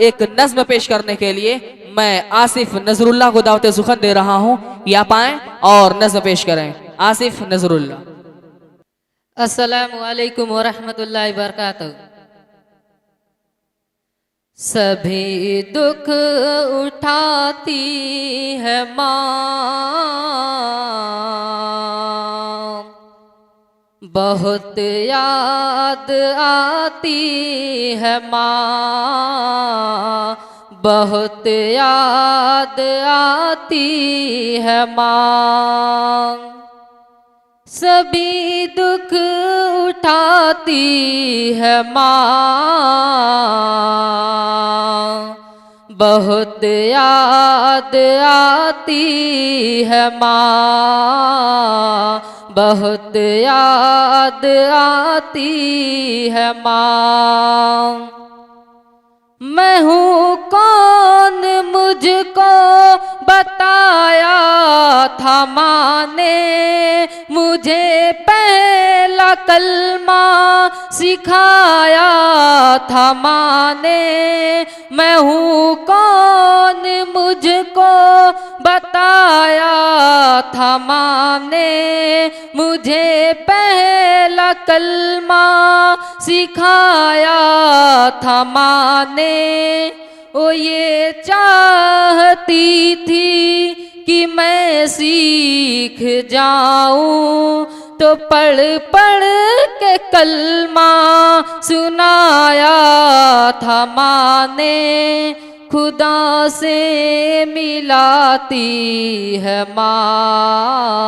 एक नज्म पेश करने के लिए मैं आसिफ नजरुल्लाह को दावत सुखन दे रहा हूं, या पाएं और नज्म पेश करें। आसिफ नजरुल्लाह। अस्सलामु अलैकुम वरहमतुल्लाहि वबरकातुहू। सभी दुख उठाती है माँ, बहुत याद आती है माँ, बहुत याद आती है माँ। सभी दुख उठाती है माँ, बहुत याद आती है माँ, बहुत याद आती है माँ। मैं हूँ कौन मुझको बताया था माँ ने, मुझे पहला कलमा सिखाया था माँ ने। मैं हूँ कौन मुझको बताया था माँ ने, मुझे पहला कलमा सिखाया था माँ ने। ओ ये चाहती थी कि मैं सीख जाऊं, तो पढ़ पढ़ के कलमा सुनाया था माँ ने। खुदा से मिलाती है माँ,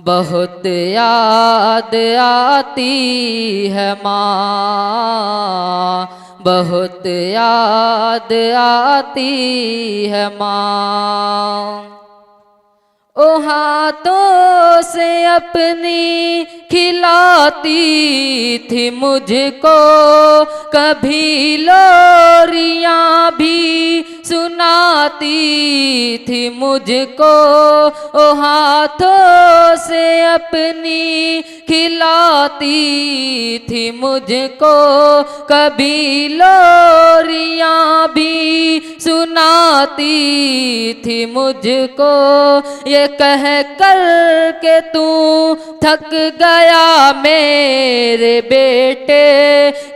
बहुत याद आती है माँ, बहुत याद आती है माँ। ओ हाथों से अपनी खिलाती थी मुझको, कभी लोरियां भी सुनाती थी मुझको। ओ हाथों से अपनी खिलाती थी मुझको, कभी लोरियां भी सुनाती थी मुझको। ये कह कर के तू थक गया मेरे बेटे,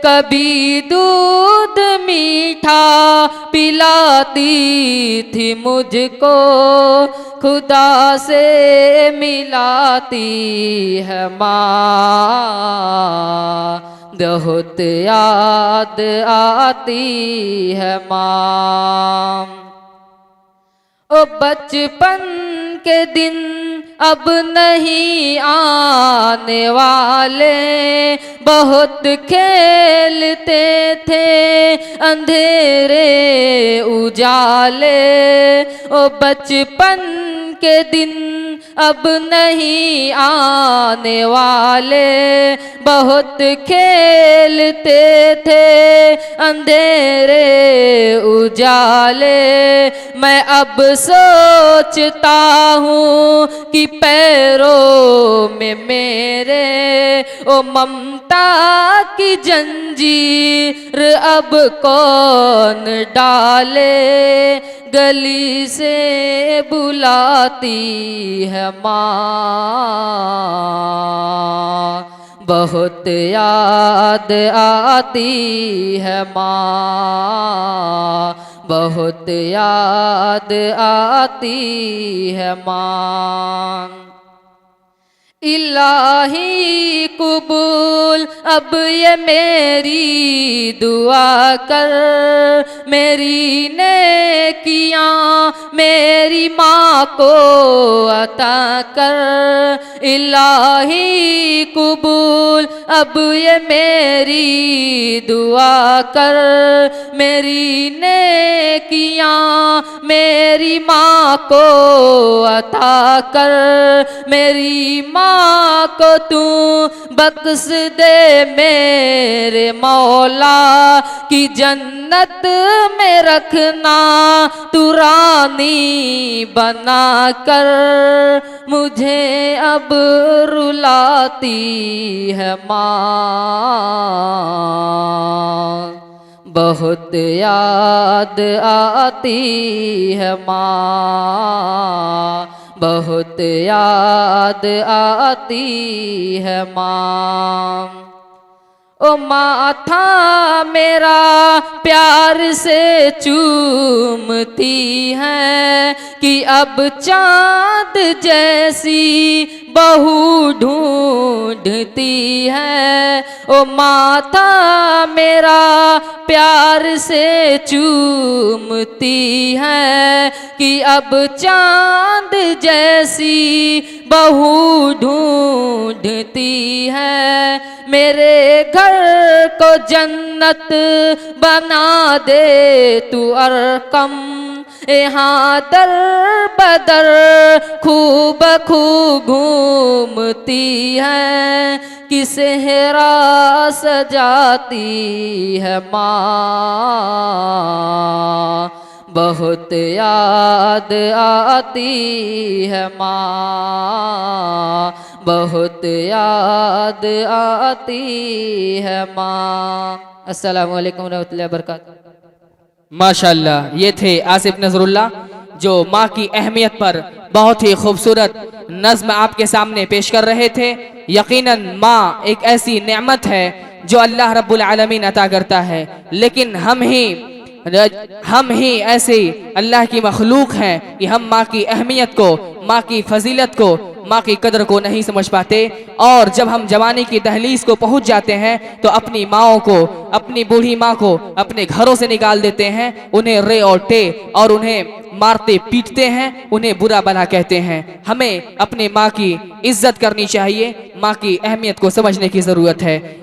कभी दूध मीठा पिलाती थी मुझको। खुदा से मिलाती है माँ, बहुत याद आती है माँ। ओ बचपन के दिन अब नहीं आने वाले, बहुत खेलते थे अंधेरे उजाले। ओ बचपन के दिन अब नहीं आने वाले, बहुत खेलते थे अंधेरे उजाले। मैं अब सोचता हूँ कि पैरों में मेरे ओ ममता की जंजीर अब कौन डाले। गली से बुलाती है माँ, बहुत याद आती है माँ, बहुत याद आती है माँ। इलाही कबूल अब ये मेरी दुआ कर, मेरी नेकियां मेरी माँ को अता कर। इलाही कबूल अब ये मेरी दुआ कर, मेरी नेकियां मेरी माँ को अता कर। मेरी माँ को तू बख्श दे मेरे मौला, की जन्नत में रखना तू रानी बना कर। मुझे अब रुलाती है माँ, बहुत याद आती है माँ, बहुत याद आती है माँ। ओ माथा मेरा प्यार से चूमती है, कि अब चाँद जैसी बहू ढूंढती है। ओ माथा मेरा प्यार से चूमती है, कि अब चाँद जैसी बहू ढूंढती है। मेरे घर को जन्नत बना दे तू अरकम, यहाँ दर बदर खूब खूब घूमती है, कि सेहरा सजाती है माँ, बहुत याद आती है माँ, बहुत याद आती है माँ। अस्सलामु अलैकुम रहमतुल्लाहि व बरकातहू। माशाल्लाह, ये थे आसिफ नजरुल्लाह जो माँ की अहमियत पर बहुत ही खूबसूरत नज्म आपके सामने पेश कर रहे थे। यकीनन माँ एक ऐसी नेमत है जो अल्लाह रब्बुल आलमीन अता करता है, लेकिन हम ही ऐसे अल्लाह की मखलूक हैं कि हम माँ की अहमियत को, माँ की फजीलत को, माँ की कदर को नहीं समझ पाते। और जब हम जवानी की दहलीज को पहुंच जाते हैं तो अपनी माँओं को, अपनी बूढ़ी माँ को अपने घरों से निकाल देते हैं, उन्हें रे और टे और उन्हें मारते पीटते हैं, उन्हें बुरा भला कहते हैं। हमें अपनी माँ की इज्जत करनी चाहिए, माँ की अहमियत को समझने की ज़रूरत है।